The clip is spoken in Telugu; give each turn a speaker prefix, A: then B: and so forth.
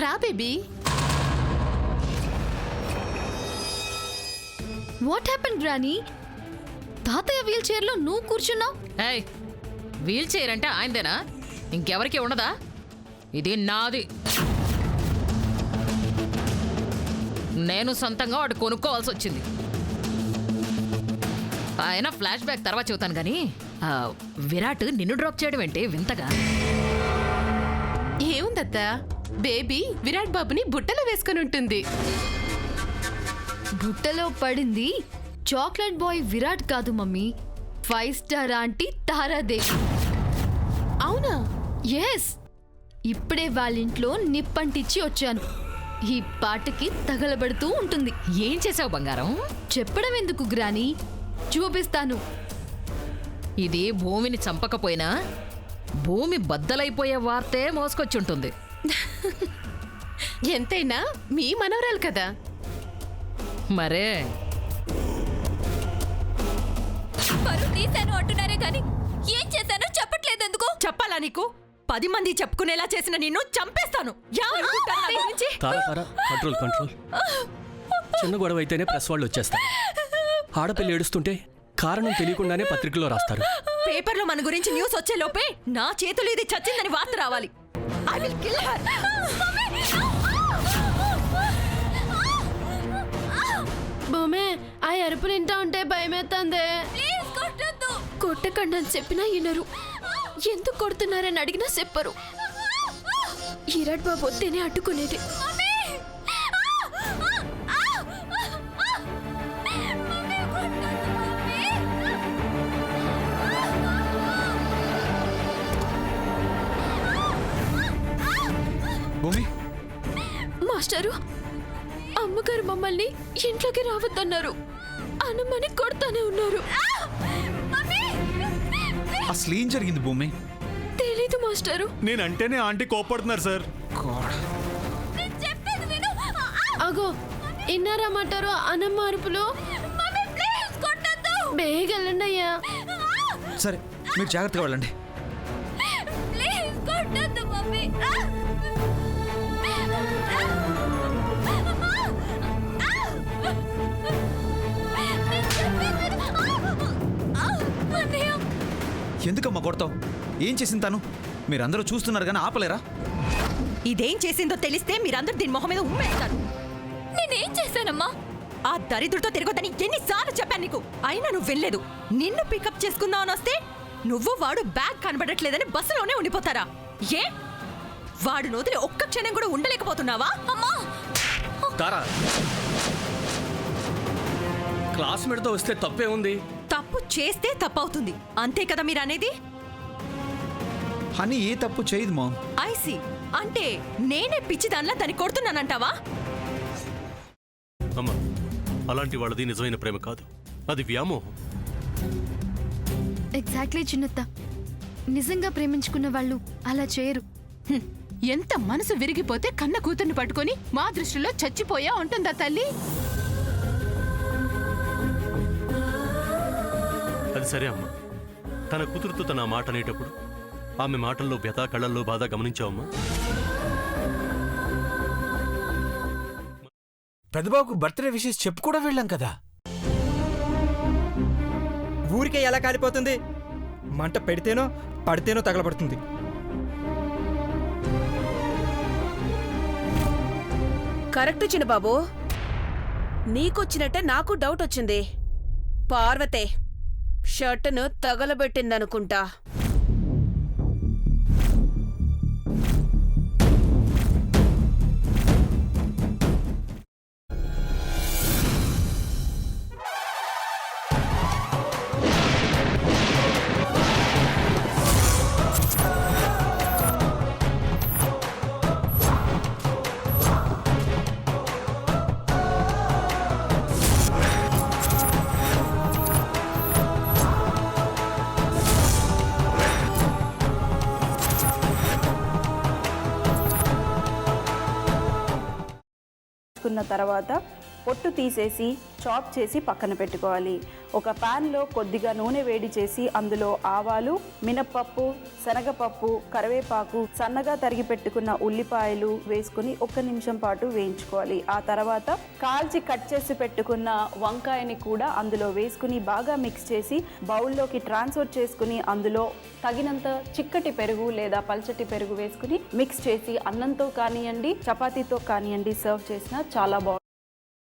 A: రా బేబీ.
B: What happen granny? తాతయ్య వీల్ చైర్ లో నువ్వు కూర్చున్నావు.
C: ఏయ్, వీల్ చైర్ అంటే ఆయనదేనా? ఇంకెవరికి ఉండదా? ఇది నాది. నేను సొంతంగా వాడు కొనుక్కోవాల్సి వచ్చింది. ఆయన ఫ్లాష్ బ్యాక్ తర్వాత చెబుతాను కానీ విరాట్ నిన్ను డ్రాప్ చేయడం ఏంటి వింతగా?
A: ఏముందత్తా, బేబీ విరాట్ బాబుని బుట్టలో వేసుకుని ఉంటుంది.
B: బుట్టలో పడింది చాక్లెట్ బాయ్ విరాట్ కాదు మమ్మీ, 5 స్టార్ ఆంటీ తారాదేవి.
A: అవునా?
B: ఎస్, ఇప్పుడే వాళ్ళింట్లో నిప్పంటిచ్చి వచ్చాను. ఈ పాటకి తగలబడుతూ ఉంటుంది.
C: ఏం చేసావు బంగారం?
B: చెప్పడం ఎందుకు గ్రానీ, చూపిస్తాను.
C: ఇది భూమిని చంపకపోయినా భూమి బద్దలైపోయే వార్తే మోసుకొచ్చుంటుంది.
A: ఎంతైనా మీ మనవరాలు కదా.
C: మరే
D: పరువు తీశాను అంటున్నారే కానీ ఏం చేశానో చెప్పట్లేదు ఎందుకు?
E: చెప్పాలా నీకు? 10 మంది చెప్పుకునేలా చేసిన నిన్ను చంపేస్తాను. ఏమనుకుంటారు నా గురించి?
F: తారా కంట్రోల్ కంట్రోల్. చిన్న గొడవ అయితేనే ప్రెస్ వాళ్ళు వచ్చేస్తారు. ఆడపిల్ల ఏడుస్తుంటే కారణం తెలియకుండానే పత్రికలో రాస్తారు.
E: పేపర్లో మన గురించి న్యూస్ వచ్చే లోపే నా చేతులు ఇది చచ్చిందని వార్త రావాలి. I will kill her.
B: బొమ్మే, ఆ అరుపులు వింటా ఉంటే భయమేస్తుంది.
D: ప్లీజ్ కొట్టొద్దు.
B: కొట్టకండి అని చెప్పినా వినరు. ఎందుకు కొడుతున్నారని అడిగినా చెప్పరు. విరాట్ బాబు వస్తేనే అడ్డుకునేది.
G: భూమి,
B: మాస్టరు, అమ్మగారు మమ్మల్ని ఇంట్లోకి రావద్దన్నారు. అనమని కొడతానే ఉన్నారు.
G: అసలు ఏం జరిగింది భూమి?
B: తెలీదు మాస్టరు.
H: నేనంటేనే ఆంటీ కోపడుతున్నారు సార్.
B: అగో, ఇన్నారమ్మంటారు అనమ్మ అరుపులు. బేగ వెళ్ళండి అయ్యా.
G: సరే, మీరు జాగ్రత్తగా వెళ్ళండి.
D: ప్లీజ్ కొట్టొద్దు మమ్మీ.
G: ఎందుకమ్మా కొడతావు? ఏం చేసింది తను? మీరందరూ చూస్తున్నారు కానీ ఆపలేరా?
E: ఇదేం చేసిందో తెలిస్తే మీరందరూ దీని మొహం మీద ఉమ్మేస్తారు.
D: నేనేం చేశానమ్మా?
E: ఆ దరిద్రుడితో తిరగొద్దని ఎన్నిసార్లు చెప్పాను నీకు, అయినా నువ్వు వెళ్ళలేదు. నిన్ను పికప్ చేసుకుందామని వస్తే నువ్వు వాడు బ్యాగ్ కనబడట్లేదని బస్సులోనే ఉండిపోతారా? ఏ వాడు నోదిలి ఒక్క క్షణం కూడా ఉండలేకపోతున్నావా?
D: అమ్మా,
F: తారా, క్లాస్మేట్తో వస్తే తప్పే ఉంది.
E: తప్పు చేస్తే తప్పవుతుంది, అంతే కదా మీరు అనేది?
G: హనీ ఏ తప్పు చేయదు మా.
E: ఐసి అంటే నేనే పిచ్చిదాన్లా దాన్ని కొడుతున్నానంటావా?
H: అమ్మా, అలాంటి వాళ్ళది నిజమైన ప్రేమ కాదు, అది వ్యామోహం.
B: ఎగ్జాక్ట్లీ చిన్నత్త, నిజంగా ప్రేమించుకున్న వాళ్ళు అలా చేయరు.
A: ఎంత మనసు విరిగిపోతే కన్న కూతుర్ని పట్టుకొని మా దృష్టిలో చచ్చిపోయా ఉంటుందా తల్లి?
H: అది సరే అమ్మా, తన కూతురుతో తన ఆ మాట అనేటప్పుడు ఆమె మాటల్లో వ్యథ, కళ్ళల్లో బాధ గమనించావమ్మా?
I: పెద్దబాబుకు బర్త్డే విషెస్ చెప్పు కూడా వెళ్ళాం కదా.
J: ఊరికే ఎలా కాలిపోతుంది? మంట పెడితేనో పడితేనో తగలబడుతుంది.
K: కరెక్ట్ చిన్నబాబు, నీకొచ్చినట్టే నాకు డౌట్ వచ్చింది. పార్వతే షర్టును తగలబెట్టిందనుకుంటా.
L: తర్వాత పొట్టు తీసేసి చాప్ చేసి పక్కన పెట్టుకోవాలి. ఒక ప్యాన్లో కొద్దిగా నూనె వేడి చేసి అందులో ఆవాలు, మినప్పప్పు, శనగపప్పు, కరివేపాకు, సన్నగా తరిగి పెట్టుకున్న ఉల్లిపాయలు వేసుకుని 1 నిమిషం పాటు వేయించుకోవాలి. ఆ తర్వాత కాల్చి కట్ చేసి పెట్టుకున్న వంకాయని కూడా అందులో వేసుకుని బాగా మిక్స్ చేసి బౌల్లోకి ట్రాన్స్ఫర్ చేసుకుని అందులో తగినంత చిక్కటి పెరుగు లేదా పల్చటి పెరుగు వేసుకుని మిక్స్ చేసి అన్నంతో కానివ్వండి, చపాతీతో కానివ్వండి సర్వ్ చేసినా చాలా బాగుంటుంది.